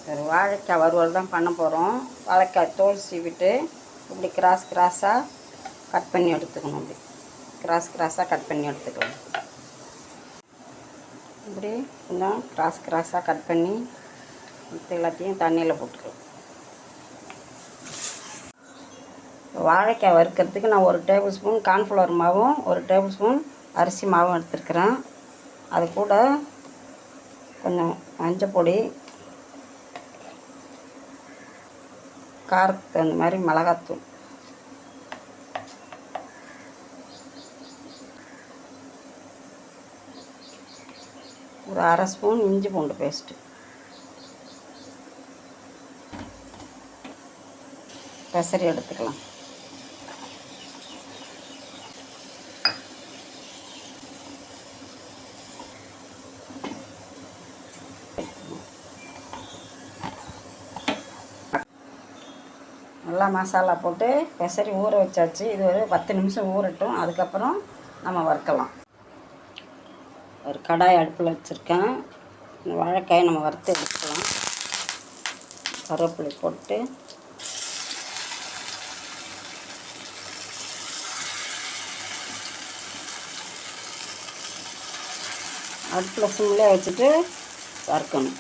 ஒரு வாழைக்காய் வறுவல் தான் பண்ண போகிறோம். வாழைக்காய் தோல் சீவிட்டு இப்படி கிராஸாக கட் பண்ணி எடுத்துக்கணும். இப்படி கிராஸாக கட் பண்ணி எடுத்துக்கலாம். இப்படி கொஞ்சம் கிராஸாக கட் பண்ணி எல்லாத்தையும் தண்ணியில் போட்டுக்கலாம். வாழைக்காய் வறுக்கிறதுக்கு நான் 1 டேபிள் ஸ்பூன் கார்ன்ஃப்ளவர் மாவும் 1 டேபிள் ஸ்பூன் அரிசி மாவும் எடுத்துருக்குறேன். அது கூட கொஞ்சம் மஞ்சள் பொடி, காரத்துக்கு தகுந்த மாதிரி மிளகாத்தூள், ஒரு 1/2 ஸ்பூன் இஞ்சி பூண்டு பேஸ்ட்டு, பெசரி எடுத்துக்கலாம். நல்லா மசாலா போட்டு பெசரி ஊற வச்சாச்சு. இது ஒரு 10 நிமிஷம் ஊறட்டும். அதுக்கப்புறம் நம்ம வறுக்கலாம். ஒரு கடாய் அடுப்பில் வச்சுருக்கேன். இந்த வாழைக்காயை நம்ம வறுத்து எடுத்துக்கலாம். கருவேப்பிலை போட்டு அடுப்பில் சிம்மிலே வச்சுட்டு வறுக்கணும்.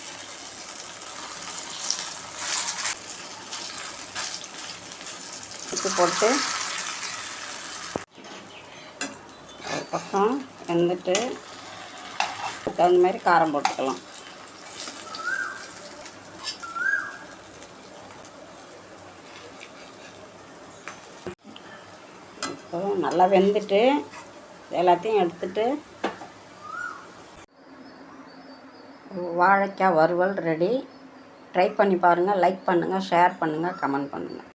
உப்பு போட்டு ஒரு பக்கம் வெந்துட்டு தகுந்த மாதிரி காரம் போட்டுக்கலாம். இப்போ நல்லா வெந்துட்டு எல்லாத்தையும் எடுத்துட்டு வாழைக்காய் வறுவல் ரெடி. ட்ரை பண்ணி பாருங்கள். லைக் பண்ணுங்கள், ஷேர் பண்ணுங்கள், கமெண்ட் பண்ணுங்கள்.